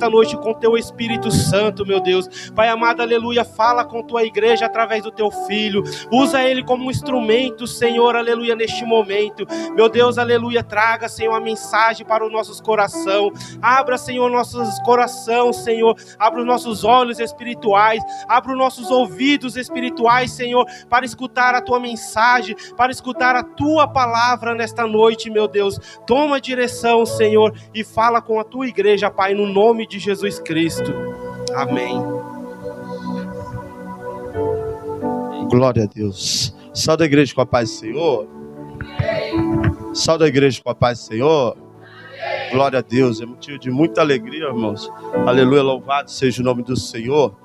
nesta noite com teu Espírito Santo, meu Deus. Pai amado, aleluia, fala com tua igreja através do teu Filho. Usa ele como um instrumento, Senhor, aleluia, neste momento. Meu Deus, aleluia, traga, Senhor, a mensagem para os nossos corações. Abra, Senhor, nossos corações, Senhor. Abra os nossos olhos espirituais. Abra os nossos ouvidos espirituais, Senhor, para escutar a tua mensagem, para escutar a tua palavra nesta noite, meu Deus. Toma direção, Senhor, e fala com a tua igreja, Pai, no nome de Jesus Cristo. Amém. Glória a Deus. Salve a igreja com a paz do Senhor. Salve a igreja com a paz do Senhor. Glória a Deus. É motivo de muita alegria, irmãos. Aleluia, louvado seja o nome do Senhor.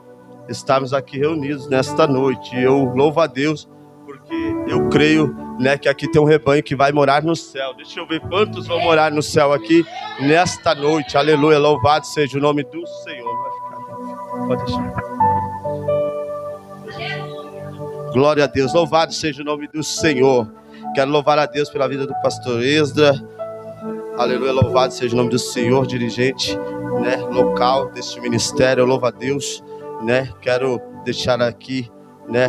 Estamos aqui reunidos nesta noite. E eu louvo a Deus, porque eu creio, né, que aqui tem um rebanho que vai morar no céu. Deixa eu ver quantos vão morar no céu aqui nesta noite. Aleluia, louvado seja o nome do Senhor. Pode deixar. Glória a Deus, louvado seja o nome do Senhor. Quero louvar a Deus pela vida do pastor Esdra. Aleluia, louvado seja o nome do Senhor, dirigente, né, local deste ministério. Eu louvo a Deus, né. Quero deixar aqui, né,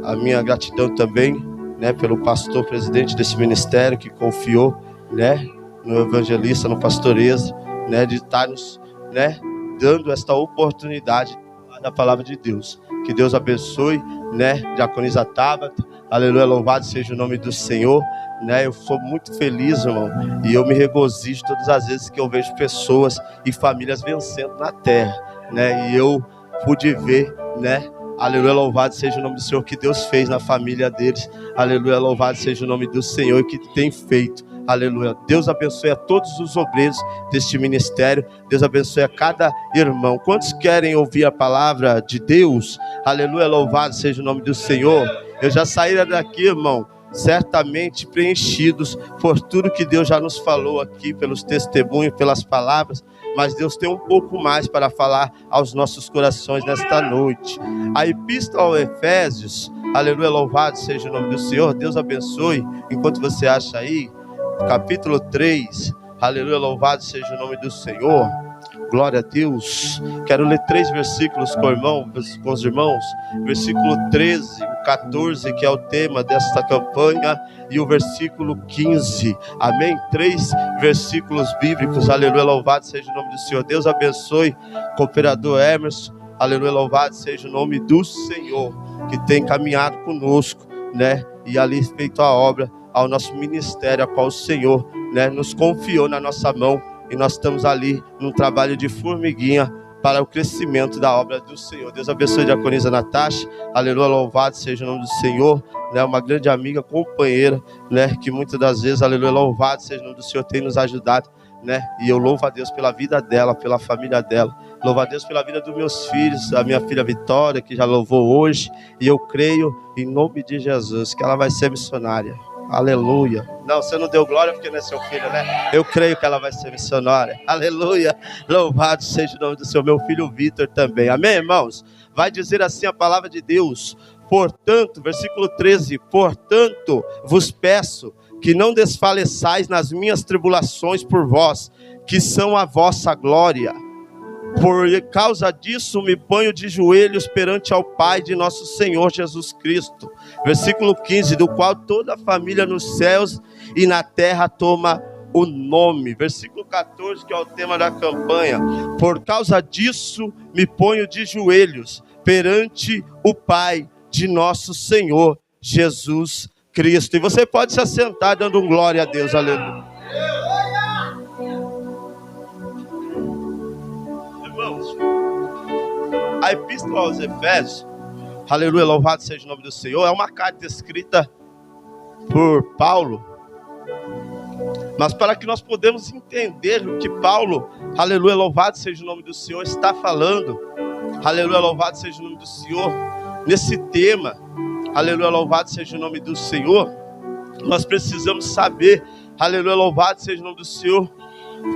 a minha gratidão também, né, pelo pastor presidente desse ministério que confiou, né, no evangelista, no pastor Esdra, né, de estar nos, né, dando esta oportunidade da palavra de Deus. Que Deus abençoe, né, diaconisa Tabata. Aleluia, louvado seja o nome do Senhor, né. Eu sou muito feliz, irmão, e eu me regozijo todas as vezes que eu vejo pessoas e famílias vencendo na terra, né, e eu pude ver, né. Aleluia, louvado seja o nome do Senhor, que Deus fez na família deles. Aleluia, louvado seja o nome do Senhor, e que tem feito. Aleluia, Deus abençoe a todos os obreiros deste ministério. Deus abençoe a cada irmão. Quantos querem ouvir a palavra de Deus? Aleluia, louvado seja o nome do Senhor. Eu já saí daqui, irmão, certamente preenchidos por tudo que Deus já nos falou aqui, pelos testemunhos, pelas palavras. Mas Deus tem um pouco mais para falar aos nossos corações nesta noite. A epístola aos Efésios, aleluia, louvado seja o nome do Senhor. Deus abençoe, enquanto você acha aí, capítulo 3, aleluia, louvado seja o nome do Senhor. Glória a Deus. Quero ler 3 versículos com os irmãos. Versículo 13, o 14, que é o tema desta campanha, e o versículo 15. Amém? 3 versículos bíblicos. Aleluia, louvado seja o nome do Senhor. Deus abençoe o cooperador Emerson. Aleluia, louvado seja o nome do Senhor, que tem caminhado conosco, né? E ali feito a obra ao nosso ministério, a qual o Senhor, né, nos confiou na nossa mão. E nós estamos ali num trabalho de formiguinha para o crescimento da obra do Senhor. Deus abençoe a diaconisa Natasha. Aleluia, louvado seja o nome do Senhor. Né, uma grande amiga, companheira, né, que muitas das vezes, aleluia, louvado seja o nome do Senhor, tem nos ajudado, né? E eu louvo a Deus pela vida dela, pela família dela. Louvo a Deus pela vida dos meus filhos, a minha filha Vitória, que já louvou hoje. E eu creio, em nome de Jesus, que ela vai ser missionária. Aleluia. Não, você não deu glória porque não é seu filho, né? Eu creio que ela vai ser missionária. Aleluia. Louvado seja o nome do Senhor. Meu filho Vitor também. Amém, irmãos? Vai dizer assim a palavra de Deus. Portanto, versículo 13. Portanto, vos peço que não desfaleçais nas minhas tribulações por vós, que são a vossa glória. Por causa disso me ponho de joelhos perante ao Pai de nosso Senhor Jesus Cristo. Versículo 15, do qual toda a família nos céus e na terra toma o nome. Versículo 14, que é o tema da campanha. Por causa disso me ponho de joelhos perante o Pai de nosso Senhor Jesus Cristo. E você pode se assentar dando um glória a Deus. Aleluia. A epístola aos Efésios, aleluia, louvado seja o nome do Senhor, é uma carta escrita por Paulo, mas para que nós podemos entender o que Paulo, aleluia, louvado seja o nome do Senhor, está falando, aleluia, louvado seja o nome do Senhor, nesse tema, aleluia, louvado seja o nome do Senhor, nós precisamos saber, aleluia, louvado seja o nome do Senhor,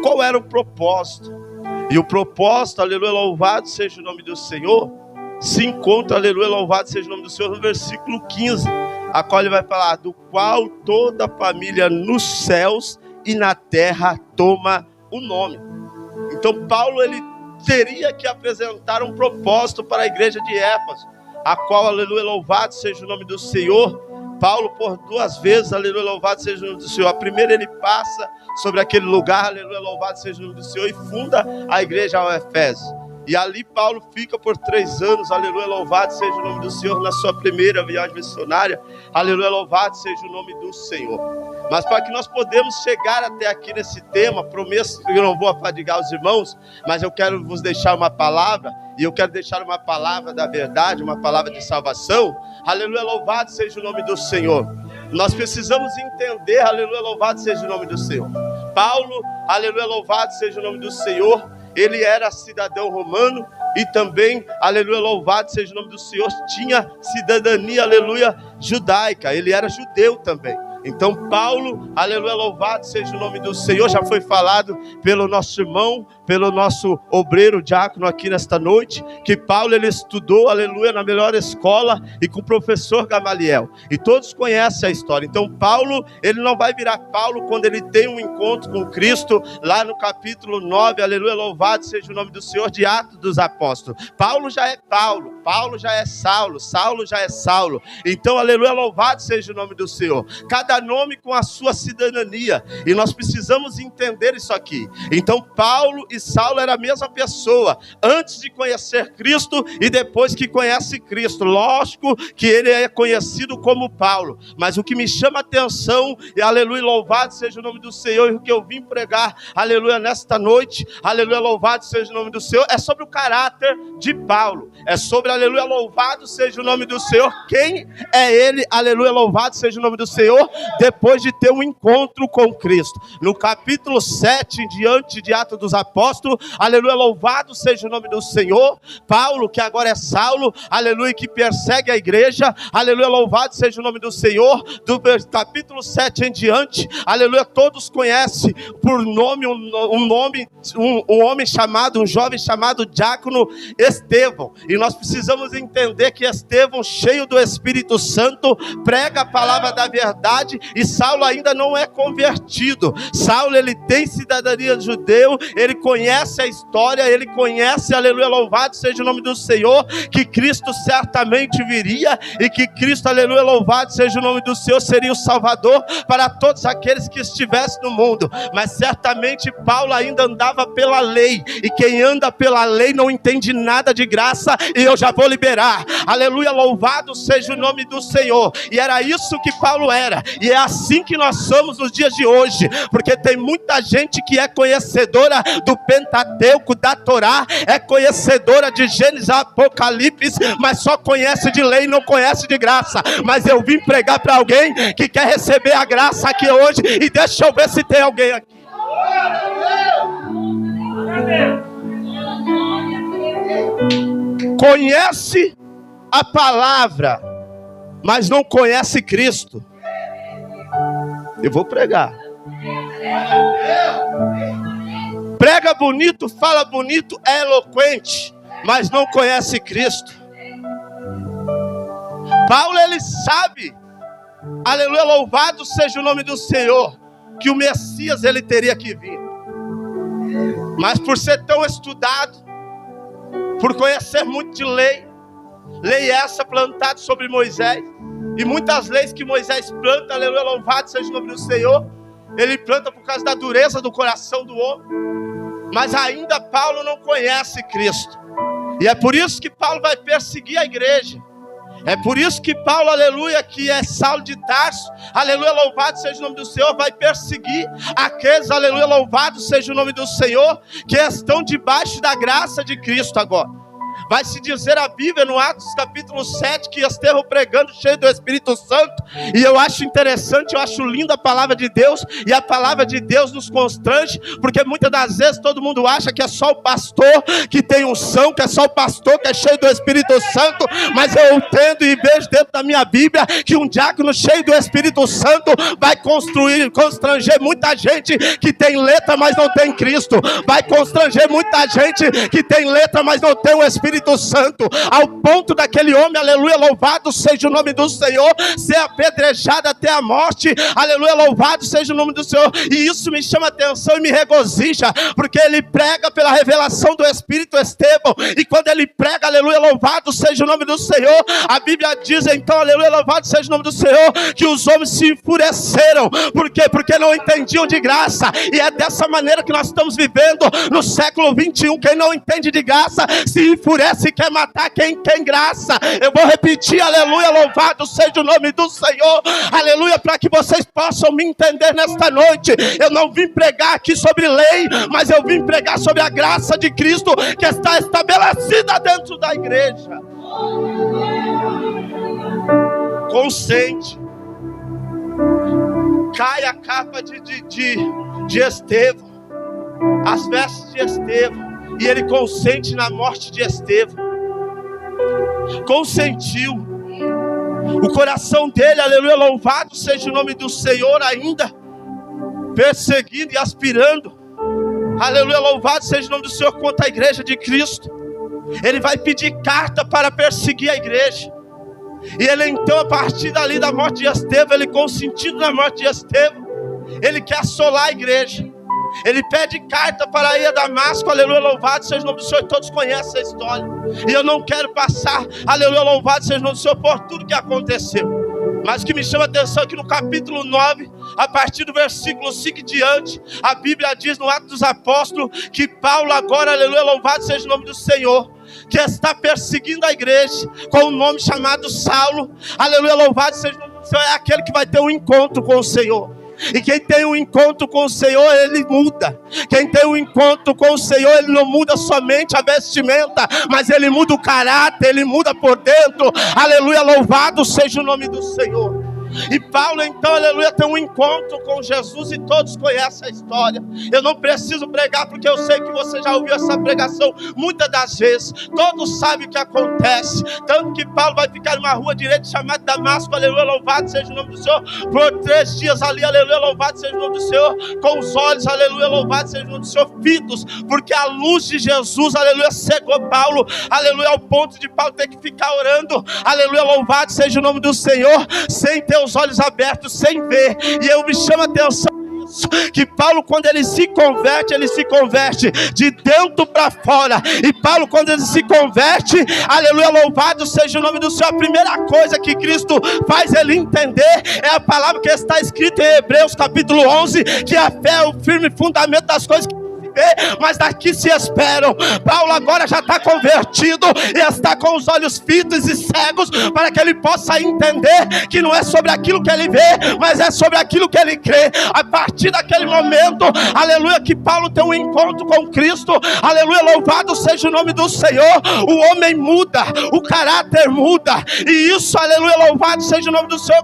qual era o propósito. E o propósito, aleluia, louvado seja o nome do Senhor, se encontra, aleluia, louvado seja o nome do Senhor, no versículo 15, a qual ele vai falar, do qual toda a família nos céus e na terra toma o nome. Então Paulo, ele teria que apresentar um propósito para a igreja de Éfeso, a qual, aleluia, louvado seja o nome do Senhor. Paulo, por 2 vezes, aleluia, louvado seja o nome do Senhor. A primeira ele passa sobre aquele lugar, aleluia, louvado seja o nome do Senhor, e funda a igreja ao Efésio. E ali Paulo fica por 3 anos, aleluia, louvado seja o nome do Senhor, na sua primeira viagem missionária, aleluia, louvado seja o nome do Senhor. Mas para que nós podemos chegar até aqui nesse tema, prometo que eu não vou afadigar os irmãos, mas eu quero vos deixar uma palavra, e eu quero deixar uma palavra da verdade, uma palavra de salvação. Aleluia, louvado seja o nome do Senhor. Nós precisamos entender, aleluia, louvado seja o nome do Senhor. Paulo, aleluia, louvado seja o nome do Senhor, ele era cidadão romano e também, aleluia, louvado seja o nome do Senhor, tinha cidadania, aleluia, judaica, ele era judeu também. Então Paulo, aleluia, louvado seja o nome do Senhor, já foi falado pelo nosso irmão, pelo nosso obreiro diácono aqui nesta noite, que Paulo ele estudou, aleluia, na melhor escola e com o professor Gamaliel, e todos conhecem a história. Então Paulo, ele não vai virar Paulo quando ele tem um encontro com Cristo, lá no capítulo 9, aleluia, louvado seja o nome do Senhor, de Atos dos Apóstolos. Paulo já é Paulo, Paulo já é Saulo, Saulo já é Saulo. Então, aleluia, louvado seja o nome do Senhor. Cada nome com a sua cidadania, e nós precisamos entender isso aqui. Então Paulo e Saulo era a mesma pessoa, antes de conhecer Cristo e depois que conhece Cristo. Lógico que ele é conhecido como Paulo, mas o que me chama a atenção, e aleluia, louvado seja o nome do Senhor, e o que eu vim pregar, aleluia, nesta noite, aleluia, louvado seja o nome do Senhor, é sobre o caráter de Paulo, é sobre, aleluia, louvado seja o nome do Senhor, quem é ele, aleluia, louvado seja o nome do Senhor, depois de ter um encontro com Cristo. No capítulo 7 em diante de Atos dos Apóstolos, aleluia, louvado seja o nome do Senhor, Paulo, que agora é Saulo, aleluia, que persegue a igreja, aleluia, louvado seja o nome do Senhor. Do capítulo 7 em diante, aleluia, todos conhecem por nome um homem chamado, um jovem chamado diácono Estevão, e nós precisamos entender que Estevão, cheio do Espírito Santo, prega a palavra da verdade, e Saulo ainda não é convertido. Saulo, ele tem cidadania judeu, ele conhece a história, ele conhece, aleluia, louvado seja o nome do Senhor, que Cristo certamente viria, e que Cristo, aleluia, louvado seja o nome do Senhor, seria o Salvador para todos aqueles que estivessem no mundo. Mas certamente Paulo ainda andava pela lei, e quem anda pela lei não entende nada de graça, e eu já vou liberar, aleluia, louvado seja o nome do Senhor. E era isso que Paulo era, e é assim que nós somos nos dias de hoje, porque tem muita gente que é conhecedora do Pentateuco, da Torá, é conhecedora de Gênesis, Apocalipse, mas só conhece de lei, não conhece de graça. Mas eu vim pregar para alguém que quer receber a graça aqui hoje, e deixa eu ver se tem alguém aqui. Conhece a palavra, mas não conhece Cristo. Eu vou pregar. Prega bonito, fala bonito, é eloquente, mas não conhece Cristo. Paulo, ele sabe, aleluia, louvado seja o nome do Senhor, que o Messias ele teria que vir. Mas por ser tão estudado, por conhecer muito de lei essa plantada sobre Moisés, e muitas leis que Moisés planta, aleluia, louvado seja o nome do Senhor, ele planta por causa da dureza do coração do homem. Mas ainda Paulo não conhece Cristo, e é por isso que Paulo vai perseguir a igreja. É por isso que Paulo, aleluia, que é Saulo de Tarso, aleluia, louvado seja o nome do Senhor, vai perseguir aqueles, aleluia, louvado seja o nome do Senhor, que estão debaixo da graça de Cristo agora. Vai se dizer a Bíblia no Atos capítulo 7 que Estevão pregando cheio do Espírito Santo. E eu acho interessante, eu acho linda a palavra de Deus, e a palavra de Deus nos constrange, porque muitas das vezes todo mundo acha que é só o pastor que tem unção, que é só o pastor que é cheio do Espírito Santo. Mas eu entendo e vejo dentro da minha Bíblia que um diácono cheio do Espírito Santo vai constranger muita gente que tem letra, mas não tem Cristo. Vai constranger muita gente que tem letra, mas não tem o Espírito Espírito Santo, ao ponto daquele homem, aleluia, louvado seja o nome do Senhor, ser apedrejado até a morte, aleluia, louvado seja o nome do Senhor. E isso me chama a atenção e me regozija, porque ele prega pela revelação do Espírito Estevão, e quando ele prega, aleluia, louvado seja o nome do Senhor, a Bíblia diz então, aleluia, louvado seja o nome do Senhor, que os homens se enfureceram. Por quê? Porque não entendiam de graça, e é dessa maneira que nós estamos vivendo no século 21, quem não entende de graça, se enfurece e quer matar quem tem graça. Eu vou repetir, aleluia, louvado seja o nome do Senhor, aleluia, para que vocês possam me entender nesta noite. Eu não vim pregar aqui sobre lei, mas eu vim pregar sobre a graça de Cristo, que está estabelecida dentro da igreja. Consente. Cai a capa de Estevão, as vestes de Estevão, e ele consente na morte de Estevão. Consentiu. O coração dele, aleluia, louvado seja o nome do Senhor, ainda perseguindo e aspirando, aleluia, louvado seja o nome do Senhor, contra a igreja de Cristo. Ele vai pedir carta para perseguir a igreja. E ele então, a partir dali da morte de Estevão, ele consentindo na morte de Estevão, ele quer assolar a igreja. Ele pede carta para ir a Damasco, aleluia, louvado seja o nome do Senhor. Todos conhecem a história, e eu não quero passar, aleluia, louvado seja o nome do Senhor, por tudo que aconteceu. Mas o que me chama a atenção é que no capítulo 9, a partir do versículo 5 em diante, a Bíblia diz no Atos dos Apóstolos, que Paulo agora, aleluia, louvado seja o nome do Senhor, que está perseguindo a igreja, com um nome chamado Saulo, aleluia, louvado seja o nome do Senhor, é aquele que vai ter um encontro com o Senhor. E quem tem um encontro com o Senhor, ele muda. Quem tem um encontro com o Senhor, ele não muda somente a vestimenta, mas ele muda o caráter, ele muda por dentro. Aleluia, louvado seja o nome do Senhor. E Paulo então, aleluia, tem um encontro com Jesus, e todos conhecem a história. Eu não preciso pregar, porque eu sei que você já ouviu essa pregação muitas das vezes. Todos sabem o que acontece. Tanto que Paulo vai ficar numa rua direita chamada Damasco, aleluia, louvado seja o nome do Senhor, por 3 dias ali, aleluia, louvado seja o nome do Senhor, com os olhos, aleluia, louvado seja o nome do Senhor, fitos, porque a luz de Jesus, aleluia, cegou Paulo, aleluia, ao ponto de Paulo ter que ficar orando, aleluia, louvado seja o nome do Senhor, sem ter os olhos abertos, sem ver. E eu me chamo a atenção que Paulo, quando ele se converte de dentro para fora. E Paulo, quando ele se converte, aleluia, louvado seja o nome do Senhor, a primeira coisa que Cristo faz ele entender é a palavra que está escrita em Hebreus capítulo 11, que a fé é o firme fundamento das coisas que mas daqui se esperam. Paulo agora já está convertido e está com os olhos fitos e cegos, para que ele possa entender que não é sobre aquilo que ele vê, mas é sobre aquilo que ele crê. A partir daquele momento, aleluia, que Paulo tem um encontro com Cristo, aleluia, louvado seja o nome do Senhor, o homem muda, o caráter muda, e isso, aleluia, louvado seja o nome do Senhor,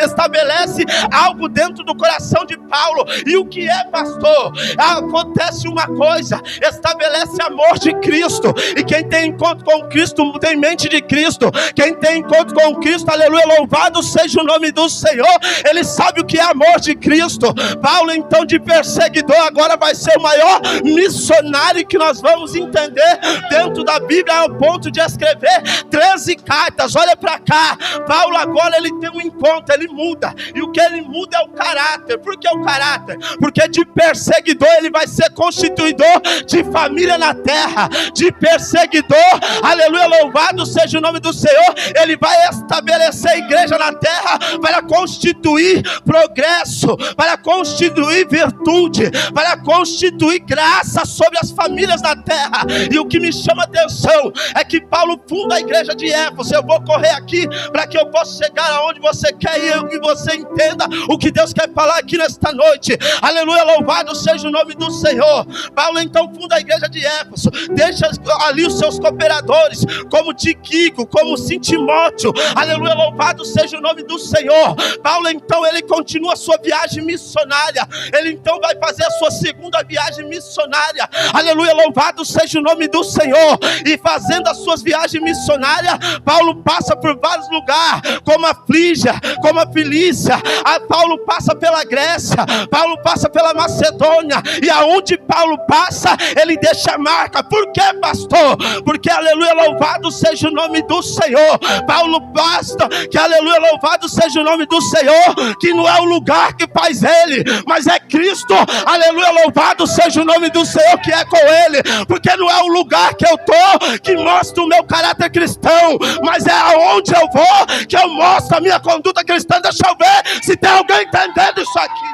estabelece algo dentro do coração de Paulo. E o que é, pastor? Acontece uma coisa, estabelece amor de Cristo. E quem tem encontro com Cristo tem mente de Cristo. Quem tem encontro com Cristo, aleluia, louvado seja o nome do Senhor, ele sabe o que é amor de Cristo. Paulo então, de perseguidor, agora vai ser o maior missionário que nós vamos entender dentro da Bíblia, ao ponto de escrever 13 cartas. Olha para cá, Paulo agora ele tem um encontro, ele muda, e o que ele muda é o caráter. Por que o caráter? Porque de perseguidor ele vai ser constituidor de família na terra. De perseguidor, aleluia, louvado seja o nome do Senhor, ele vai estabelecer a igreja na terra para constituir progresso, para constituir virtude, para constituir graça sobre as famílias da terra. E o que me chama a atenção é que Paulo funda a igreja de Éfeso. Eu vou correr aqui para que eu possa chegar aonde você quer ir e você entenda o que Deus quer falar aqui nesta noite. Aleluia, louvado seja o nome do Senhor. Paulo então funda a igreja de Éfeso, deixa ali os seus cooperadores, como Tíquico, como Timóteo, aleluia, louvado seja o nome do Senhor. Paulo então ele continua a sua viagem missionária, ele então vai fazer a sua segunda viagem missionária, aleluia, louvado seja o nome do Senhor. E fazendo as suas viagens missionárias, Paulo passa por vários lugares, como a Frígia, como a Filícia, Paulo passa pela Grécia, Paulo passa pela Macedônia, e aonde Paulo passa, ele deixa a marca. Por quê, pastor? Porque, aleluia, louvado seja o nome do Senhor. Paulo basta que, aleluia, louvado seja o nome do Senhor, que não é o lugar que faz ele, mas é Cristo. Aleluia, louvado seja o nome do Senhor que é com ele, porque não é o lugar que eu tô que mostra o meu caráter cristão, mas é aonde eu vou que eu mostro a minha conduta cristã. Deixa eu ver se tem alguém entendendo isso aqui.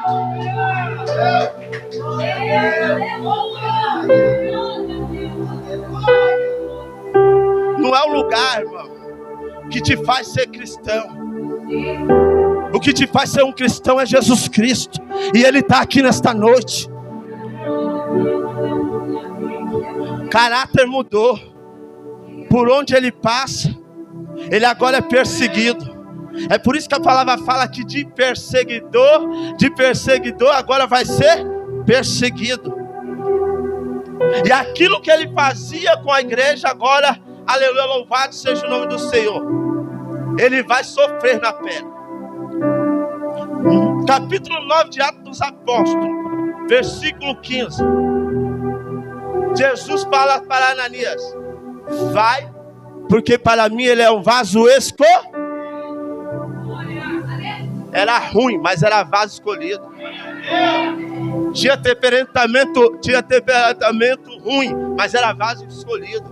Não é o lugar, irmão, que te faz ser cristão. O que te faz ser um cristão é Jesus Cristo, e Ele está aqui nesta noite. Caráter mudou. Por onde ele passa, ele agora é perseguido. É por isso que a palavra fala que de perseguidor agora vai ser perseguido. E aquilo que ele fazia com a igreja agora, aleluia, louvado seja o nome do Senhor, ele vai sofrer na pele. Capítulo 9 de Atos dos Apóstolos, versículo 15. Jesus fala para Ananias: vai, porque para mim ele é um vaso escolhido. Era ruim, mas era vaso escolhido. Tinha temperamento ruim, mas era vaso escolhido.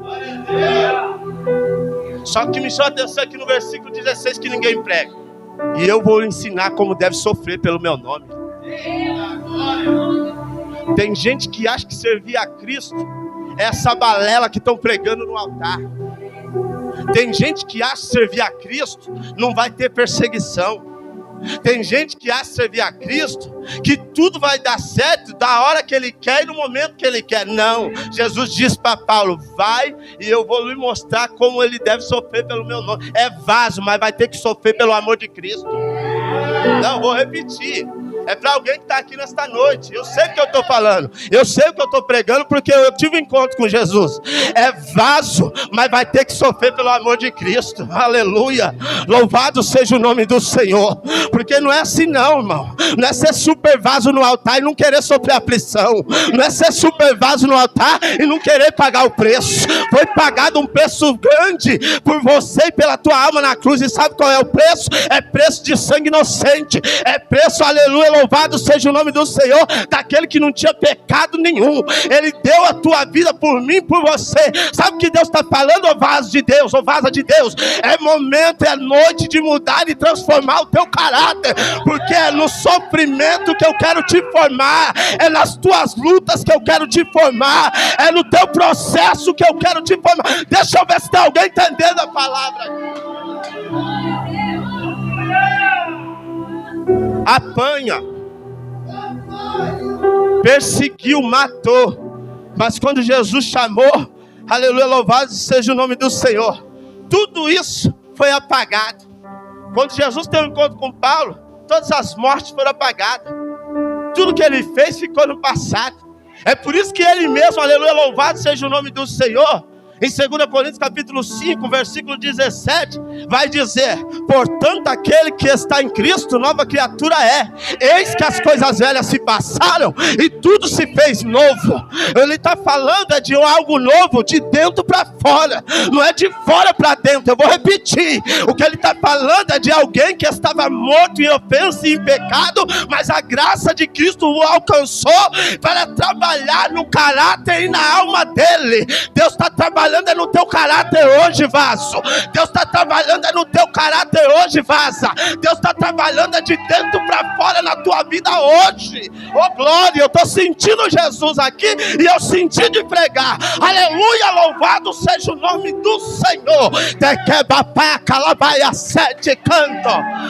Só que me chama a atenção aqui no versículo 16 que ninguém prega: e eu vou lhe ensinar como deve sofrer pelo meu nome. Tem gente que acha que servir a Cristo é essa balela que estão pregando no altar. Tem gente que acha que servir a Cristo não vai ter perseguição. Tem gente que acha servir a Cristo que tudo vai dar certo da hora que Ele quer e no momento que Ele quer. Não, Jesus disse para Paulo: vai e eu vou lhe mostrar como ele deve sofrer pelo meu nome. É vaso, mas vai ter que sofrer pelo amor de Cristo. Não, vou repetir. É para alguém que está aqui nesta noite. Eu sei o que eu estou falando, eu sei o que eu estou pregando, porque eu tive um encontro com Jesus. É vaso, mas vai ter que sofrer pelo amor de Cristo. Aleluia, louvado seja o nome do Senhor. Porque não é assim não, irmão. Não é ser super vaso no altar e não querer sofrer aflição. Não é ser super vaso no altar e não querer pagar o preço. Foi pagado um preço grande por você e pela tua alma na cruz. E sabe qual é o preço? É preço de sangue inocente. É preço, aleluia, louvado seja o nome do Senhor, daquele que não tinha pecado nenhum. Ele deu a tua vida por mim, por você. Sabe o que Deus está falando, ó vaso de Deus, ó vaso de Deus? É momento, é noite de mudar e transformar o teu caráter, porque é no sofrimento que eu quero te formar, é nas tuas lutas que eu quero te formar, é no teu processo que eu quero te formar. Deixa eu ver se tem alguém entendendo a palavra. Apanha, perseguiu, matou, mas quando Jesus chamou, aleluia, louvado seja o nome do Senhor, tudo isso foi apagado. Quando Jesus teve um encontro com Paulo, todas as mortes foram apagadas, tudo que ele fez ficou no passado. É por isso que ele mesmo, aleluia, louvado seja o nome do Senhor, em 2 Coríntios capítulo 5, versículo 17, vai dizer: portanto, aquele que está em Cristo, nova criatura é. Eis que as coisas velhas se passaram e tudo se fez novo. Ele está falando de algo novo, de dentro para fora, não é de fora para dentro. Eu vou repetir, o que ele está falando é de alguém que estava morto em ofensa e em pecado, mas a graça de Cristo o alcançou para trabalhar no caráter e na alma dele. Deus está trabalhando é no teu caráter hoje, vaso. Deus está trabalhando é no teu caráter hoje, vaza. Deus está trabalhando é de dentro para fora na tua vida hoje. Oh glória, eu estou sentindo Jesus aqui e eu senti de pregar. Aleluia, louvado seja o nome do Senhor. Tequebapá, calabaia, sete canto.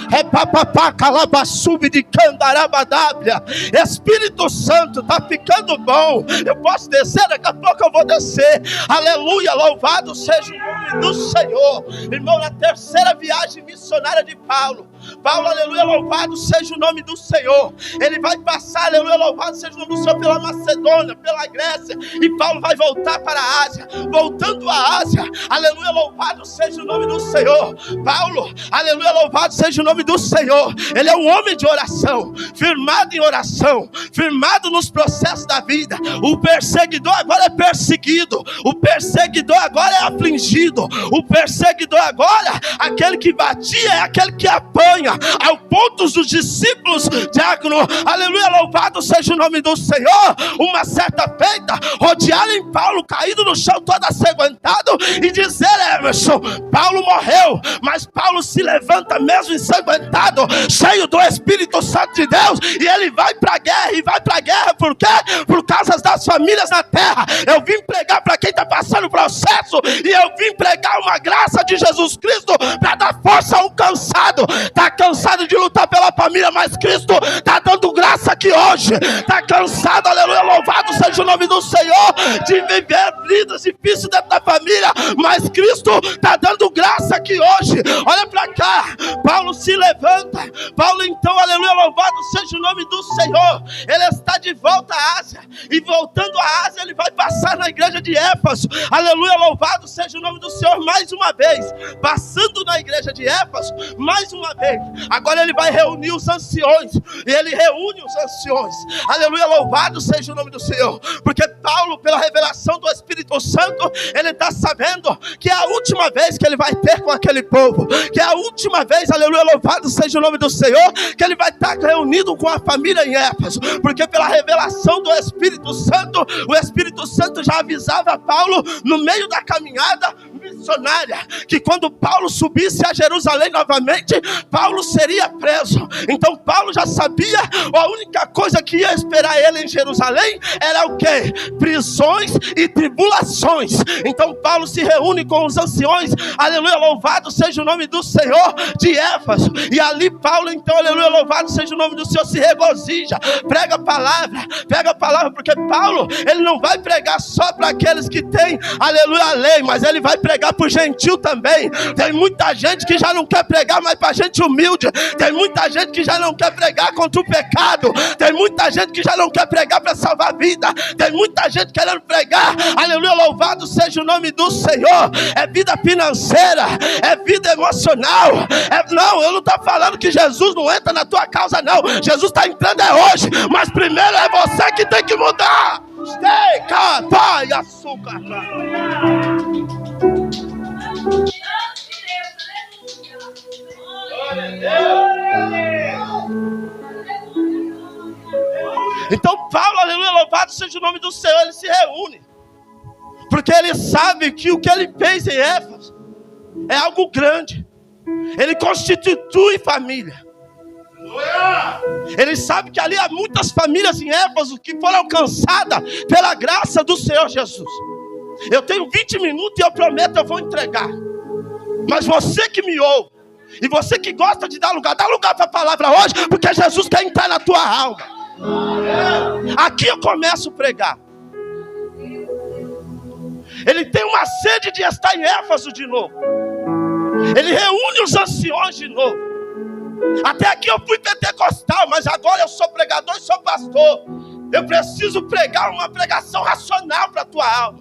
Repapapá, calabassubi de candarabadabia. Espírito Santo, está ficando bom. Eu posso descer, daqui a pouco eu vou descer. Aleluia, louvado seja o nome do Senhor. Irmão, na terceira viagem missionária de Paulo, Paulo, aleluia, louvado seja o nome do Senhor. Ele vai passar, aleluia, louvado seja o nome do Senhor, pela Macedônia, pela Grécia, e Paulo vai voltar para a Ásia. Voltando à Ásia, aleluia, louvado seja o nome do Senhor. Paulo, aleluia, louvado seja o nome do Senhor. Ele é um homem de oração, firmado em oração, firmado nos processos da vida. O perseguidor agora é perseguido, o perseguidor agora é afligido, o perseguidor agora, aquele que batia é aquele que apanha, ao ponto dos discípulos, diácono, aleluia, louvado seja o nome do Senhor, uma certa feita, rodearem Paulo caído no chão, todo asanguentado, e dizer: Emerson, Paulo morreu, mas Paulo se levanta mesmo ensanguentado, cheio do Espírito Santo de Deus, e ele vai para a guerra. E vai para a guerra por quê? Por causa das famílias na terra. Eu vim pregar para quem está passando o processo, e eu vim pregar uma graça de Jesus Cristo para dar força a um cansado. Está cansado de lutar pela família, mas Cristo está dando graça aqui hoje. Está cansado, aleluia, louvado seja o nome do Senhor, de viver vidas difíceis dentro da família, mas Cristo está dando graça aqui hoje. Olha para cá, Paulo se levanta. Paulo então, aleluia, louvado seja o nome do Senhor. Ele está de volta à Ásia, e voltando à Ásia ele vai passar na igreja de Éfeso. Aleluia, louvado seja o nome do Senhor mais uma vez. Passando na igreja de Éfeso mais uma vez, agora ele vai reunir os anciões, e ele reúne os anciões. Aleluia, louvado seja o nome do Senhor, porque Paulo, pela revelação do Espírito Santo, ele está sabendo que é a última vez que ele vai ter com aquele povo, que é a última vez, aleluia, louvado seja o nome do Senhor, que ele vai estar reunido com a família em Éfeso, porque pela revelação do Espírito Santo, o Espírito Santo já avisava Paulo no meio da caminhada missionária, que quando Paulo subisse a Jerusalém novamente, Paulo seria preso. Então Paulo já sabia, a única coisa que ia esperar ele em Jerusalém era o quê? Prisões e tribulações. Então Paulo se reúne com os anciões, aleluia, louvado seja o nome do Senhor, de Éfeso, e ali Paulo então, aleluia, louvado seja o nome do Senhor, se regozija, prega a palavra, porque Paulo, ele não vai pregar só para aqueles que têm, aleluia, a lei, mas ele vai pregar para o gentil também. Tem muita gente que já não quer pregar mais para gente humilde, tem muita gente que já não quer pregar contra o pecado, tem muita gente que já não quer pregar para salvar a vida, tem muita gente querendo pregar, aleluia, louvado seja o nome do Senhor, é vida financeira, é vida emocional, não, eu não estou falando que Jesus não entra na tua causa, não, Jesus está entrando hoje, mas primeiro é você que tem que mudar. Steak, pai, açúcar. Então Paulo, aleluia, louvado seja o nome do Senhor, ele se reúne, porque ele sabe que o que ele fez em Éfeso é algo grande. Ele constitui família. Ele sabe que ali há muitas famílias em Éfeso que foram alcançadas pela graça do Senhor Jesus. Eu tenho 20 minutos e eu prometo, eu vou entregar. Mas você que me ouve, e você que gosta de dar lugar, dá lugar para a palavra hoje, porque Jesus quer entrar na tua alma. Aqui eu começo a pregar. Ele tem uma sede de estar em Éfeso de novo. Ele reúne os anciões de novo. Até aqui eu fui pentecostal, mas agora eu sou pregador e sou pastor. Eu preciso pregar uma pregação racional para a tua alma.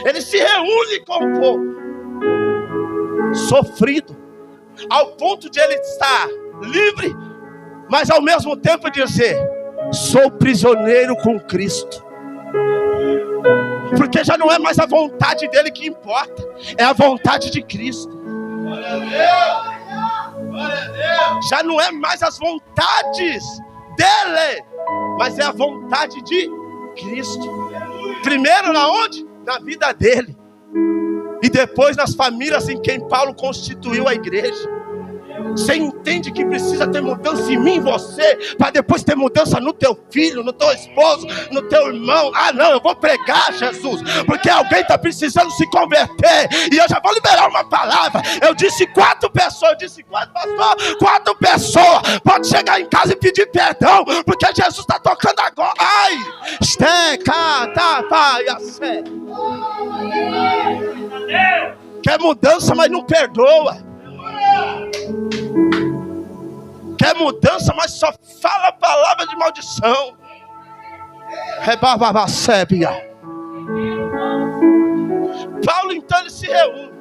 Ele se reúne com o povo sofrido, ao ponto de ele estar livre, mas ao mesmo tempo dizer: sou prisioneiro com Cristo. Porque já não é mais a vontade dele que importa, é a vontade de Cristo. Já não é mais as vontades dele, mas é a vontade de Cristo. Primeiro na onde? Na vida dele. E depois nas famílias em quem Paulo constituiu a igreja. Você entende que precisa ter mudança em mim e você, para depois ter mudança no teu filho, no teu esposo, no teu irmão. Ah não, eu vou pregar, Jesus, porque alguém está precisando se converter. E eu já vou liberar uma palavra. Eu disse 4 pessoas, eu disse 4 pastor, 4 pessoas. Pode chegar em casa e pedir perdão, porque Jesus está tocando agora. Ai, esteca, tá, pai, a sé. Quer mudança, mas não perdoa. Quer mudança, mas só fala a palavra de maldição. Paulo então ele se reúne.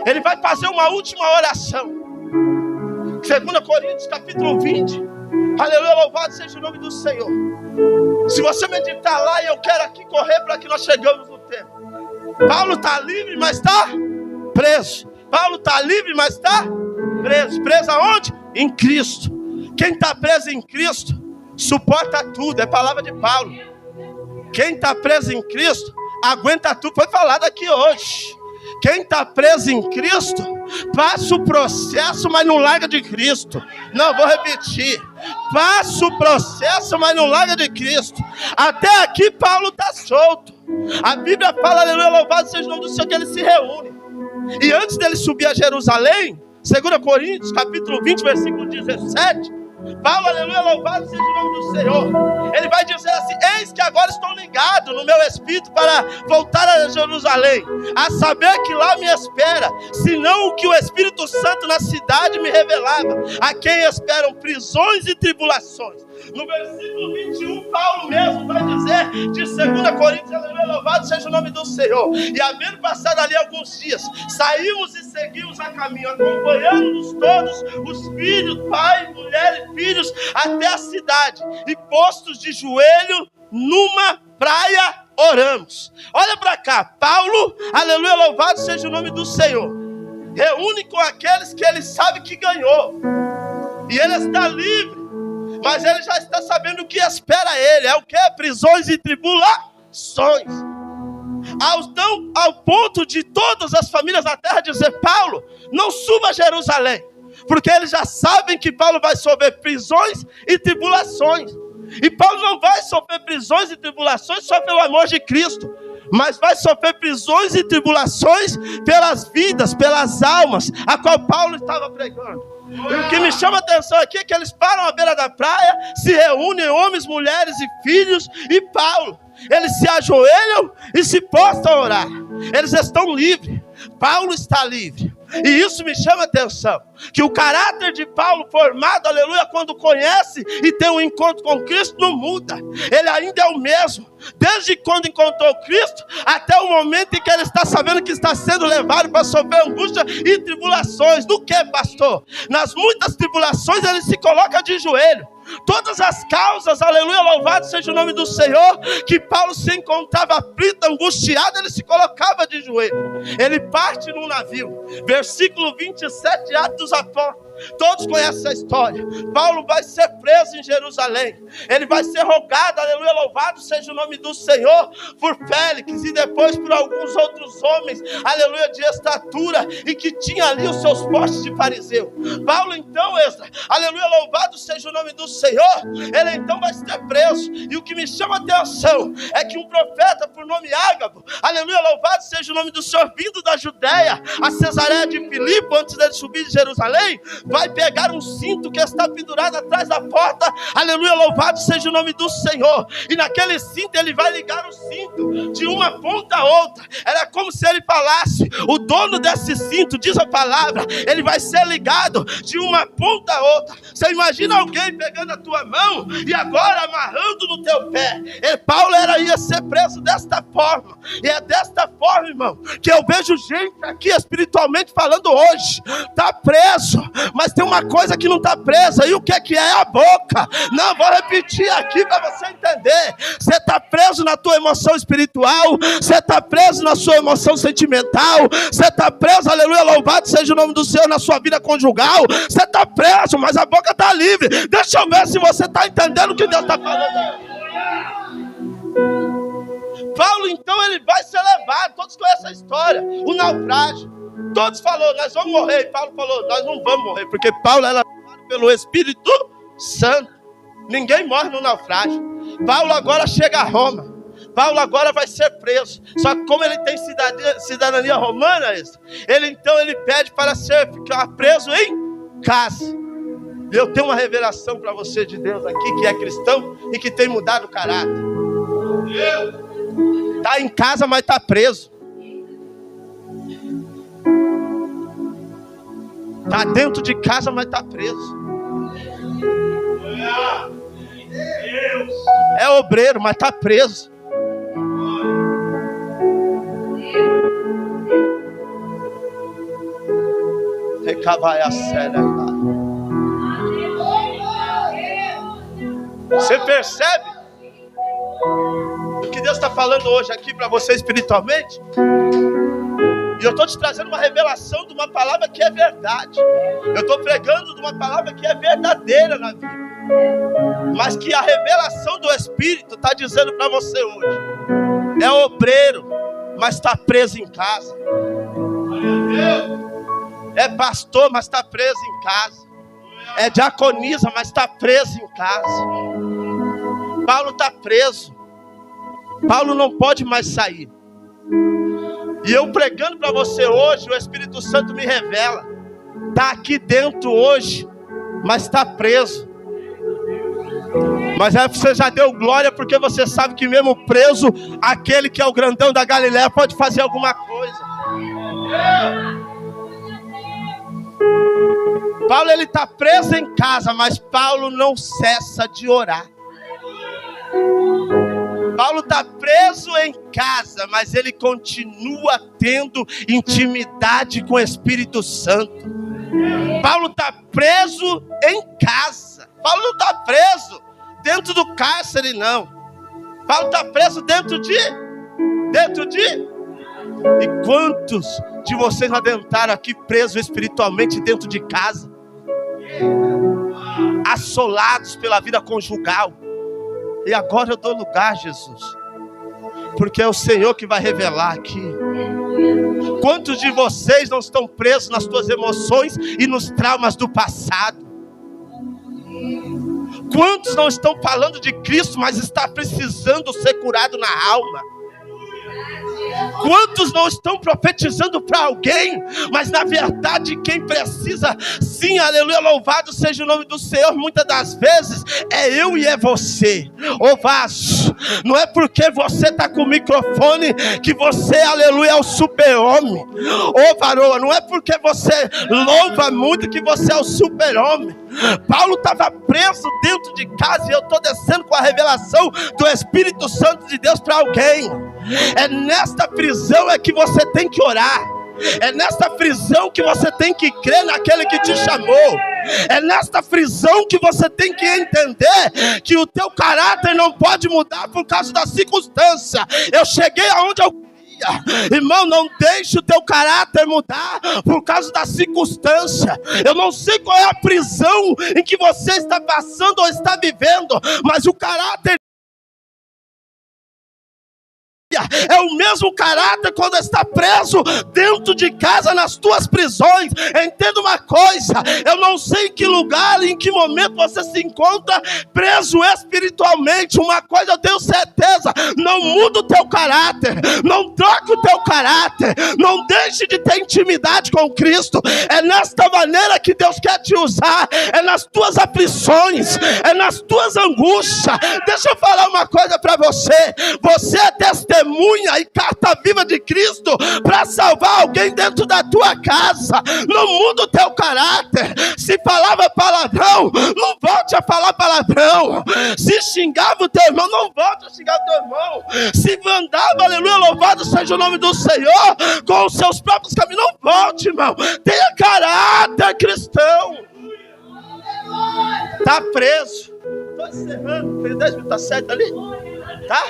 Ele vai fazer uma última oração. 2 Coríntios capítulo 20. Aleluia, louvado seja o nome do Senhor. Se você meditar lá, eu quero aqui correr para que nós chegamos no tempo. Paulo está livre, mas está preso. Paulo está livre, mas está preso. Preso aonde? Em Cristo. Quem está preso em Cristo suporta tudo. É palavra de Paulo. Quem está preso em Cristo aguenta tudo. Foi falado aqui hoje. Quem está preso em Cristo passa o processo, mas não larga de Cristo. Não, vou repetir. Passa o processo, mas não larga de Cristo. Até aqui Paulo está solto. A Bíblia fala, aleluia, louvado seja o nome do Senhor, que ele se reúne. E antes dele subir a Jerusalém, 2 Coríntios capítulo 20, versículo 17, Paulo, aleluia, louvado seja o nome do Senhor. Ele vai dizer assim: eis que agora estou ligado no meu espírito para voltar a Jerusalém, a saber que lá me espera, senão o que o Espírito Santo na cidade me revelava, a quem esperam prisões e tribulações. No versículo 21, Paulo mesmo vai dizer, de 2 Coríntios, aleluia, louvado seja o nome do Senhor. E havendo passado ali alguns dias, saímos e seguimos a caminho, acompanhando-nos todos os filhos, pai, mulher e filhos, até a cidade. E postos de joelho numa praia, oramos. Olha para cá, Paulo, aleluia, louvado seja o nome do Senhor, reúne com aqueles que ele sabe que ganhou. E ele está livre. Mas ele já está sabendo o que espera ele. É o que? Prisões e tribulações. Ao ponto de todas as famílias da terra dizer: Paulo, não suba a Jerusalém. Porque eles já sabem que Paulo vai sofrer prisões e tribulações. E Paulo não vai sofrer prisões e tribulações só pelo amor de Cristo, mas vai sofrer prisões e tribulações pelas vidas, pelas almas, a qual Paulo estava pregando. E o que me chama a atenção aqui é que eles param à beira da praia, se reúnem homens, mulheres e filhos, e Paulo, eles se ajoelham e se postam a orar. Eles estão livres. Paulo está livre. E isso me chama a atenção, que o caráter de Paulo formado, aleluia, quando conhece e tem um encontro com Cristo, não muda. Ele ainda é o mesmo, desde quando encontrou Cristo, até o momento em que ele está sabendo que está sendo levado para sofrer angústia e tribulações. No que, pastor? Nas muitas tribulações ele se coloca de joelho. Todas as causas, aleluia, louvado seja o nome do Senhor, que Paulo se encontrava aflito, angustiado, ele se colocava de joelho. Ele parte num navio. Versículo 27, Atos dos Apóstolos. Todos conhecem essa história. Paulo vai ser preso em Jerusalém. Ele vai ser rogado, aleluia, louvado seja o nome do Senhor, por Félix e depois por alguns outros homens, aleluia, de estatura, e que tinha ali os seus postes de fariseu. Paulo então, aleluia, louvado seja o nome do Senhor, ele então vai ser preso. E o que me chama a atenção é que um profeta por nome Ágabo, aleluia, louvado seja o nome do Senhor, vindo da Judéia a Cesareia de Filipe, antes dele subir de Jerusalém, vai pegar um cinto que está pendurado atrás da porta, aleluia, louvado seja o nome do Senhor, e naquele cinto ele vai ligar o cinto de uma ponta a outra. Era como se ele falasse: o dono desse cinto, diz a palavra, ele vai ser ligado de uma ponta a outra. Você imagina alguém pegando a tua mão e agora amarrando no teu pé? E Paulo ia ser preso desta forma, e é desta forma, irmão, que eu vejo gente aqui espiritualmente falando hoje, está preso, mas tem uma coisa que não está presa. E o que é? A boca. Não, vou repetir aqui para você entender. Você está preso na tua emoção espiritual, você está preso na sua emoção sentimental, você está preso, aleluia, louvado seja o nome do Senhor, na sua vida conjugal. Você está preso, mas a boca está livre. Deixa eu ver se você está entendendo o que Deus está falando. Paulo então ele vai ser levado. Todos conhecem a história, o naufrágio. Todos falaram: nós vamos morrer. E Paulo falou: nós não vamos morrer, porque Paulo era levado pelo Espírito Santo. Ninguém morre no naufrágio. Paulo agora chega a Roma. Paulo agora vai ser preso. Só que como ele tem cidadania romana, ele pede para ficar preso em casa. Eu tenho uma revelação para você de Deus aqui, que é cristão e que tem mudado o caráter. Está em casa, mas está preso. Está dentro de casa, mas está preso. É obreiro, mas está preso. Você percebe o que Deus está falando hoje aqui para você espiritualmente? E eu estou te trazendo uma revelação de uma palavra que é verdade. Eu estou pregando de uma palavra que é verdadeira na vida, mas que a revelação do Espírito está dizendo para você hoje: é obreiro, mas está preso em casa. É pastor, mas está preso em casa. É diaconisa, mas está preso em casa. Paulo está preso. Paulo não pode mais sair. E eu pregando para você hoje, o Espírito Santo me revela: está aqui dentro hoje, mas está preso. Mas aí você já deu glória, porque você sabe que mesmo preso, aquele que é o grandão da Galileia pode fazer alguma coisa. Paulo, ele está preso em casa, mas Paulo não cessa de orar. Paulo está preso em casa, mas ele continua tendo intimidade com o Espírito Santo. Paulo está preso em casa. Paulo não está preso dentro do cárcere, não. Paulo está preso dentro de... E quantos de vocês adentraram aqui presos espiritualmente dentro de casa? Assolados pela vida conjugal. E agora eu dou lugar, Jesus, porque é o Senhor que vai revelar aqui. Quantos de vocês não estão presos nas suas emoções e nos traumas do passado? Quantos não estão falando de Cristo, mas está precisando ser curado na alma? Quantos não estão profetizando para alguém, mas na verdade quem precisa, sim, aleluia, louvado seja o nome do Senhor, muitas das vezes é eu e é você. Ô vaso, não é porque você está com o microfone que você, aleluia, é o super-homem. Ô varoa, não é porque você louva muito que você é o super-homem. Paulo estava preso dentro de casa, e eu estou descendo com a revelação do Espírito Santo de Deus para alguém. É nesta prisão é que você tem que orar. É nesta prisão que você tem que crer naquele que te chamou. É nesta prisão que você tem que entender que o teu caráter não pode mudar por causa da circunstância. Eu cheguei aonde eu queria. Irmão, não deixe o teu caráter mudar por causa da circunstância. Eu não sei qual é a prisão em que você está passando ou está vivendo, mas o caráter é o mesmo caráter quando está preso dentro de casa, nas tuas prisões. Entenda uma coisa: eu não sei em que lugar, em que momento você se encontra preso espiritualmente. Uma coisa eu tenho certeza: não muda o teu caráter, não troque o teu caráter, não deixe de ter intimidade com Cristo. É nesta maneira que Deus quer te usar, é nas tuas aflições, é nas tuas angústias. Deixa eu falar uma coisa para você: você é testemunha e carta viva de Cristo para salvar alguém dentro da tua casa. Não muda o teu caráter. Se falava palavrão, não volte a falar palavrão. Se xingava o teu irmão, não volte a xingar o teu irmão. Se mandava, aleluia, louvado seja o nome do Senhor, com os seus próprios caminhos, não volte, irmão. Tenha caráter cristão. Está preso. Estou encerrando. Fez 10 minutos, está certo ali? Tá?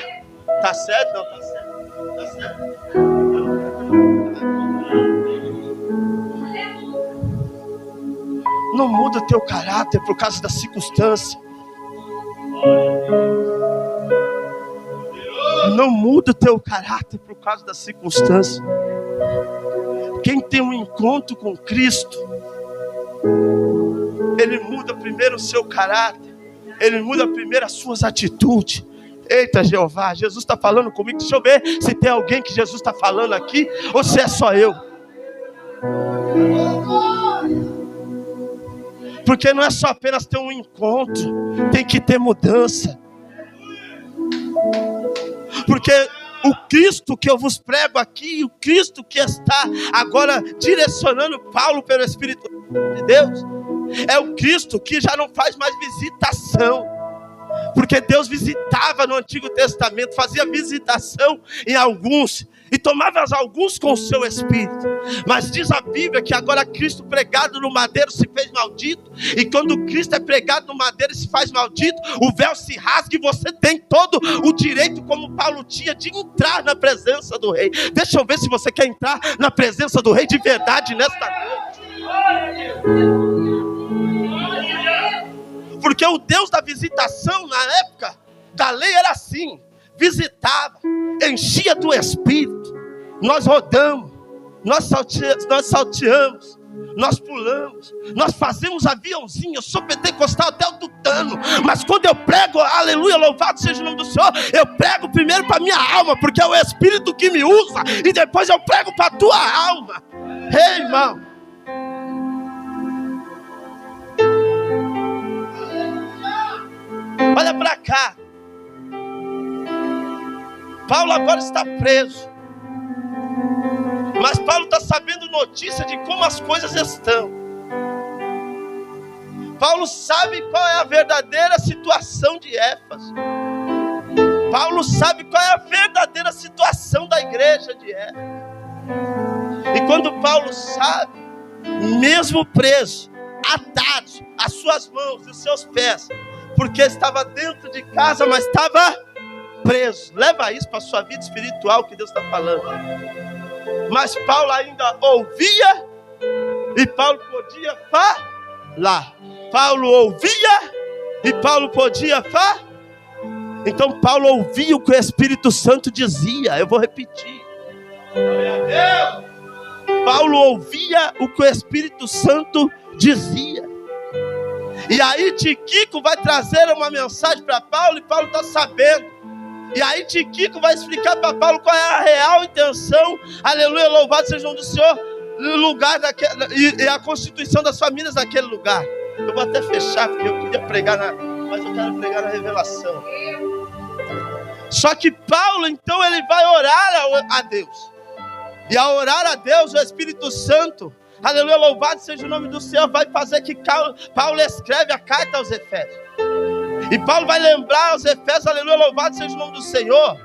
Tá certo? Não, tá certo. Tá certo. Não muda o teu caráter por causa da circunstância. Não muda o teu caráter por causa da circunstância. Quem tem um encontro com Cristo, ele muda primeiro o seu caráter. Ele muda primeiro as suas atitudes. Eita, Jeová, Jesus está falando comigo. Deixa eu ver se tem alguém que Jesus está falando aqui, ou se é só eu. Porque não é só apenas ter um encontro, tem que ter mudança. Porque o Cristo que eu vos prego aqui, o Cristo que está agora direcionando Paulo pelo Espírito, de Deus. É o Cristo que já não faz mais visitação. Porque Deus visitava no Antigo Testamento, fazia visitação em alguns e tomava alguns com o seu Espírito. Mas diz a Bíblia que agora Cristo pregado no madeiro se fez maldito. E quando Cristo é pregado no madeiro e se faz maldito, o véu se rasga e você tem todo o direito, como Paulo tinha, de entrar na presença do Rei. Deixa eu ver se você quer entrar na presença do Rei de verdade nesta noite. Porque o Deus da visitação na época da lei era assim: visitava, enchia do Espírito. Nós rodamos, nós salteamos, nós pulamos, nós fazemos aviãozinho. Eu sou pentecostal até o tutano, mas quando eu prego, aleluia, louvado seja o nome do Senhor, eu prego primeiro para minha alma, porque é o Espírito que me usa, e depois eu prego para a tua alma. Ei, irmão, olha para cá. Paulo agora está preso, mas Paulo está sabendo notícia de como as coisas estão. Paulo sabe qual é a verdadeira situação de Éfeso. Paulo sabe qual é a verdadeira situação da igreja de Éfeso. E quando Paulo sabe, mesmo preso, atados às suas mãos e os seus pés, porque estava dentro de casa, mas estava preso. Leva isso para a sua vida espiritual que Deus está falando. Mas Paulo ainda ouvia e Paulo podia falar. Paulo ouvia e Paulo podia falar. Então Paulo ouvia o que o Espírito Santo dizia. Eu vou repetir. Paulo ouvia o que o Espírito Santo dizia. E aí Tíquico vai trazer uma mensagem para Paulo, e Paulo está sabendo. E aí Tíquico vai explicar para Paulo qual é a real intenção, aleluia, louvado seja o nome do Senhor, no lugar daquele, e a constituição das famílias daquele lugar. Eu vou até fechar, porque eu queria pregar mas eu quero pregar na revelação. Só que Paulo, então, ele vai orar a Deus. E ao orar a Deus, o Espírito Santo, aleluia, louvado seja o nome do Senhor, vai fazer que Paulo escreve a carta aos Efésios. E Paulo vai lembrar aos Efésios, aleluia, louvado seja o nome do Senhor,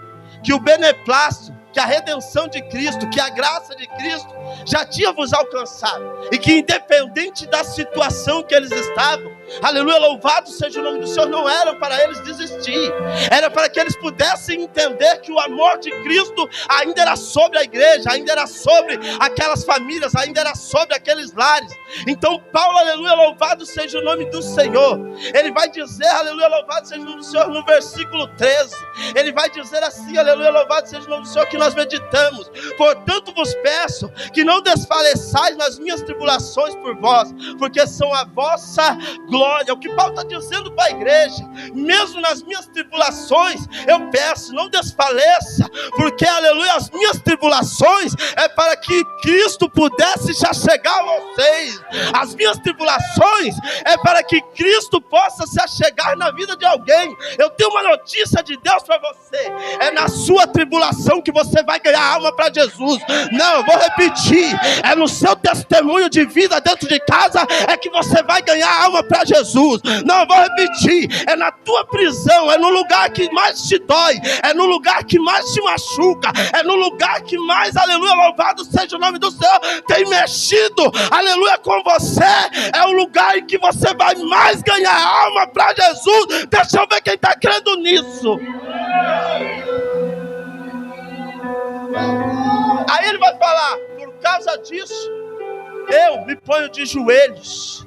que o beneplácito, que a redenção de Cristo, que a graça de Cristo já tinha vos alcançado. E que independente da situação que eles estavam, aleluia, louvado seja o nome do Senhor, não era para eles desistir. Era para que eles pudessem entender que o amor de Cristo ainda era sobre a igreja, ainda era sobre aquelas famílias, ainda era sobre aqueles lares. Então Paulo, aleluia, louvado seja o nome do Senhor, ele vai dizer, aleluia, louvado seja o nome do Senhor, no versículo 13, ele vai dizer assim, aleluia, louvado seja o nome do Senhor, que nós meditamos: portanto vos peço que não desfaleçais nas minhas tribulações por vós, porque são a vossa glória. O que Paulo está dizendo para a igreja: mesmo nas minhas tribulações, eu peço, não desfaleça, porque, aleluia, as minhas tribulações é para que Cristo pudesse já chegar a vocês. As minhas tribulações é para que Cristo possa se achegar na vida de alguém. Eu tenho uma notícia de Deus para você: é na sua tribulação que você vai ganhar alma para Jesus. Não, eu vou repetir: é no seu testemunho de vida dentro de casa é que você vai ganhar alma para Jesus. Não, eu vou repetir: é na tua prisão, é no lugar que mais te dói, é no lugar que mais te machuca, é no lugar que mais, aleluia, louvado seja o nome do Senhor, tem mexido, aleluia, com você. É o lugar em que você vai mais ganhar alma para Jesus. Deixa eu ver quem está crendo nisso. Aí ele vai falar: por causa disso, eu me ponho de joelhos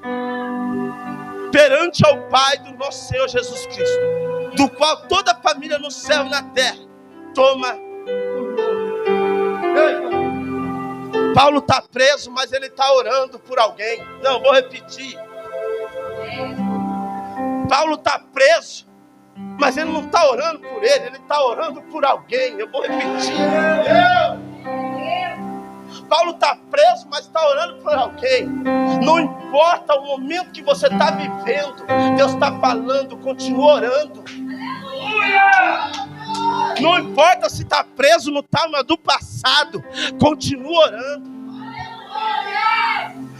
perante ao Pai do nosso Senhor Jesus Cristo, do qual toda a família no céu e na terra toma o nome. Paulo está preso, mas ele está orando por alguém. Não, vou repetir. Paulo está preso, mas ele não está orando por ele está orando por alguém. Eu vou repetir. Paulo está preso, mas está orando por alguém. Não importa o momento que você está vivendo, Deus está falando, continua orando. Não importa se está preso no trauma do passado, continua orando.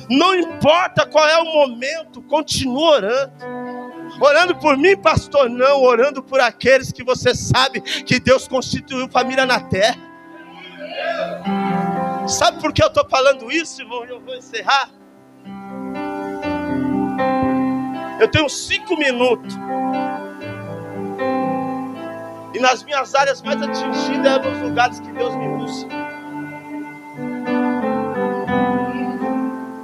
Não importa qual é o momento, continue orando. Orando por mim, pastor, não. Orando por aqueles que você sabe que Deus constituiu família na terra. Sabe por que eu estou falando isso, irmão? Eu vou encerrar. Eu tenho 5 minutos. E nas minhas áreas mais atingidas é nos lugares que Deus me usa.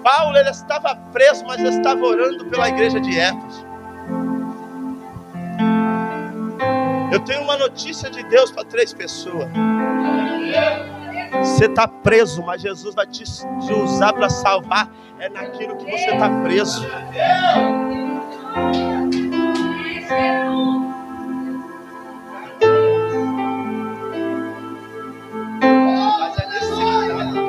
Paulo, ele estava preso, mas ele estava orando pela igreja de Éfeso. Eu tenho uma notícia de Deus para 3 pessoas. Você está preso, mas Jesus vai te usar para salvar. É naquilo que você está preso. Mas é necessário.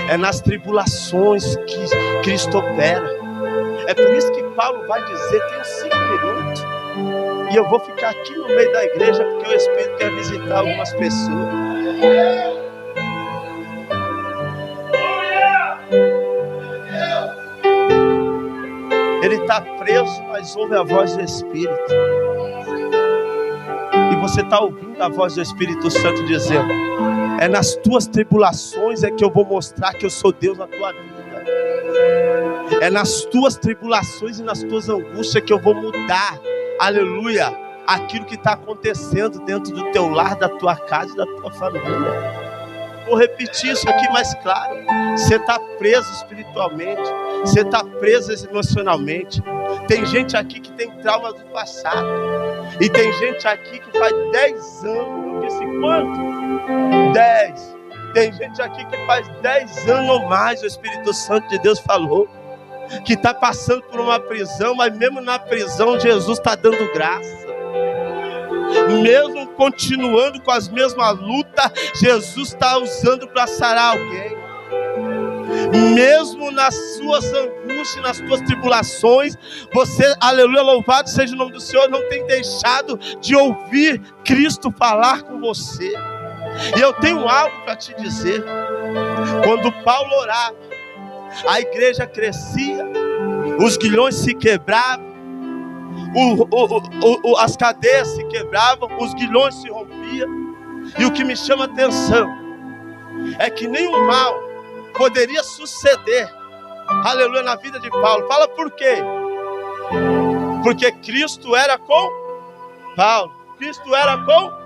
É nas tribulações que Cristo opera. É por isso que Paulo vai dizer: tenho 5 minutos e eu vou ficar aqui no meio da igreja, porque o Espírito quer visitar algumas pessoas. Ele está preso, mas ouve a voz do Espírito. E você está ouvindo a voz do Espírito Santo dizendo: é nas tuas tribulações é que eu vou mostrar que eu sou Deus na tua vida. É nas tuas tribulações e nas tuas angústias que eu vou mudar, aleluia, aquilo que está acontecendo dentro do teu lar, da tua casa e da tua família. Vou repetir isso aqui mais claro. Você está preso espiritualmente, você está preso emocionalmente. Tem gente aqui que tem trauma do passado. E tem gente aqui que faz 10 anos. Eu disse quanto? 10. Tem gente aqui que faz 10 anos ou mais. O Espírito Santo de Deus falou que está passando por uma prisão, mas mesmo na prisão Jesus está dando graça. Mesmo continuando com as mesmas lutas, Jesus está usando para sarar alguém. Mesmo nas suas angústias, nas suas tribulações, você, aleluia, louvado seja o nome do Senhor, não tem deixado de ouvir Cristo falar com você. E eu tenho algo para te dizer. Quando Paulo orava, a igreja crescia, os grilhões se quebravam, as cadeias se quebravam, os grilhões se rompiam. E o que me chama a atenção é que nenhum mal poderia suceder, aleluia, na vida de Paulo. Fala por quê? Porque Cristo era com Paulo. Cristo era com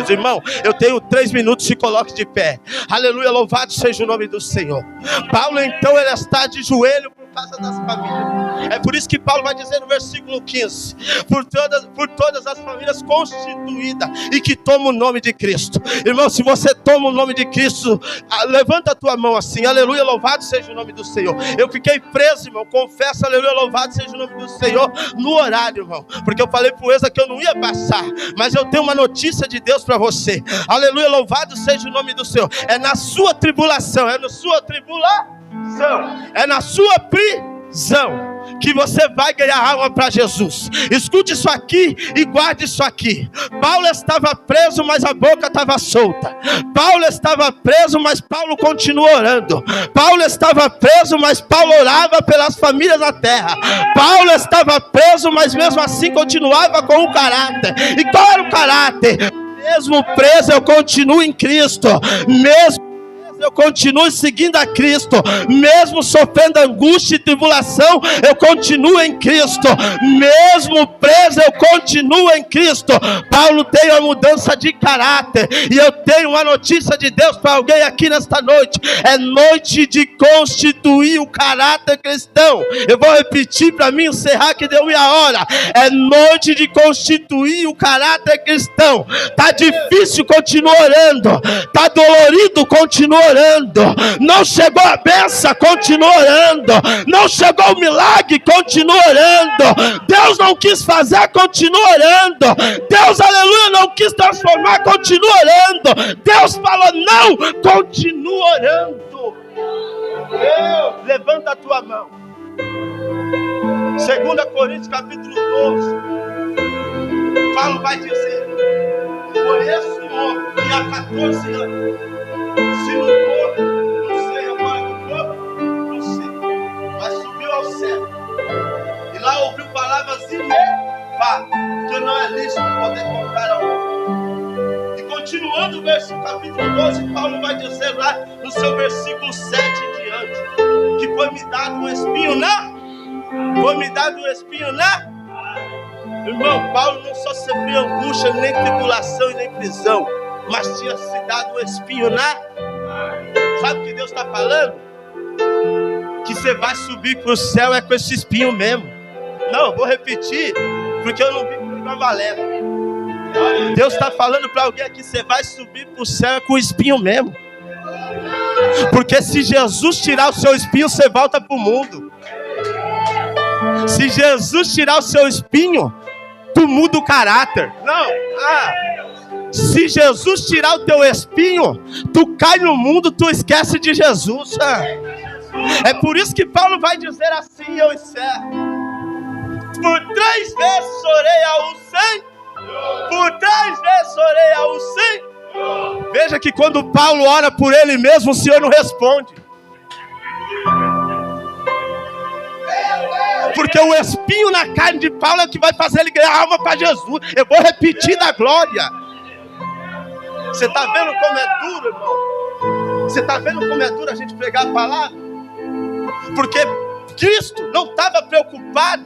Jesus. Irmão, eu tenho 3 minutos, se coloque de pé. Aleluia, louvado seja o nome do Senhor. Paulo então, ele está de joelho por causa das famílias. É por isso que Paulo vai dizer no versículo 15: por todas as famílias constituídas e que tomam o nome de Cristo. Irmão, se você toma o nome de Cristo, levanta a tua mão assim. Aleluia, louvado seja o nome do Senhor. Eu fiquei preso, irmão, confesso, aleluia, louvado seja o nome do Senhor, no horário, irmão, porque eu falei pro Eza que eu não ia passar, mas eu tenho uma notícia de Deus para você. Aleluia, louvado seja o nome do Senhor. É na sua tribulação, é na sua tribulação, é na sua prisão que você vai ganhar alma para Jesus. Escute isso aqui e guarde isso aqui. Paulo estava preso, mas a boca estava solta. Paulo estava preso, mas Paulo continuou orando. Paulo estava preso, mas Paulo orava pelas famílias da terra. Paulo estava preso, mas mesmo assim continuava com o caráter. E qual era o caráter? Mesmo preso, eu continuo em Cristo. Mesmo eu continuo seguindo a Cristo, mesmo sofrendo angústia e tribulação, eu continuo em Cristo, mesmo preso, eu continuo em Cristo. Paulo tem uma mudança de caráter, e eu tenho uma notícia de Deus para alguém aqui nesta noite: é noite de constituir o caráter cristão. Eu vou repetir para mim encerrar, que deu minha hora. É noite de constituir o caráter cristão. Tá difícil, continua orando. Tá dolorido, continua orando. Não chegou a bênção, continua orando. Não chegou o milagre, continua orando. Deus não quis fazer, continua orando. Deus, aleluia, não quis transformar, continua orando. Deus falou não, continua orando. Deus, levanta a tua mão. 2 Coríntios capítulo 12. Paulo vai dizer: conheço um homem que há 14 anos, se no corpo, não sei, agora no corpo, não sei, mas subiu ao céu, e lá ouviu palavras inefáveis, que não é lícito poder contar ao homem. E continuando o versículo capítulo 12, Paulo vai dizer lá no seu versículo 7 em diante, que foi me dado um espinho na... Irmão, Paulo não só sofreu angústia, nem tribulação e nem prisão, mas tinha se dado um espinho na... Sabe o que Deus está falando? Que você vai subir para o céu é com esse espinho mesmo. Não, eu vou repetir, porque eu não vim com uma valela. Deus está falando para alguém aqui: você vai subir para o céu é com o espinho mesmo. Porque se Jesus tirar o seu espinho, você volta para o mundo. Se Jesus tirar o seu espinho, tu muda o caráter. Se Jesus tirar o teu espinho, tu cai no mundo, tu esquece de Jesus. É por isso que Paulo vai dizer assim, eu encerro: por 3 vezes orei ao Senhor. Por 3 vezes orei ao Senhor. Veja que quando Paulo ora por ele mesmo, o Senhor não responde. Porque o espinho na carne de Paulo é que vai fazer ele ganhar alma para Jesus. Eu vou repetir da glória. Você está vendo como é duro, irmão? Você está vendo como é duro a gente pregar a palavra? Porque Cristo não estava preocupado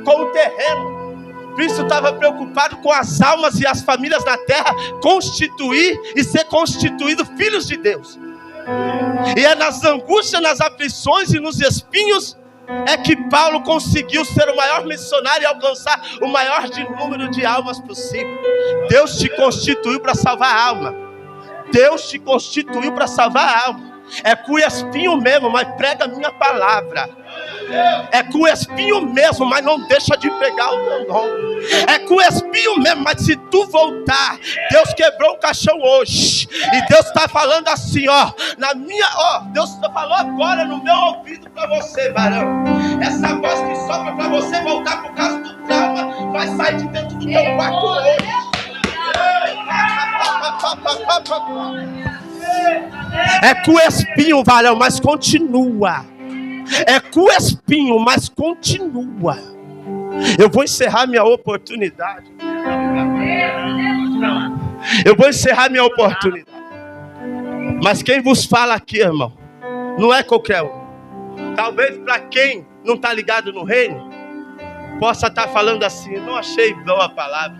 com o terreno. Cristo estava preocupado com as almas e as famílias na terra, constituir e ser constituído filhos de Deus. E é nas angústias, nas aflições e nos espinhos é que Paulo conseguiu ser o maior missionário e alcançar o maior número de almas possível. Deus te constituiu para salvar a alma. Deus te constituiu para salvar a alma. É com o espinho mesmo, mas prega a minha palavra. É com o espinho mesmo, mas não deixa de pregar o meu nome. É com o espinho mesmo, mas se tu voltar, Deus quebrou o caixão hoje. E Deus está falando assim, Deus falou agora no meu ouvido para você, varão. Essa voz que sopra para você voltar por causa do trauma vai sair de dentro do teu quarto hoje. É com o espinho, varão, mas continua. É com o espinho, mas continua. Eu vou encerrar minha oportunidade. Mas quem vos fala aqui, irmão, não é qualquer um. Talvez para quem não está ligado no reino, possa estar falando assim: não achei boa a palavra.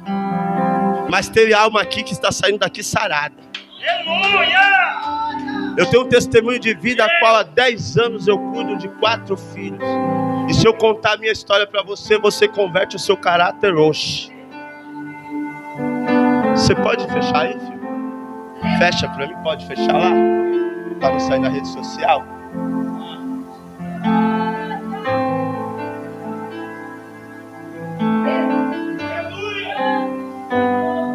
Mas tem alma aqui que está saindo daqui sarada. Eu tenho um testemunho de vida a qual há 10 anos eu cuido de 4 filhos. E se eu contar a minha história para você, você converte o seu caráter hoje. Você pode fechar aí, filho? Fecha para mim, pode fechar lá? Para não sair na rede social.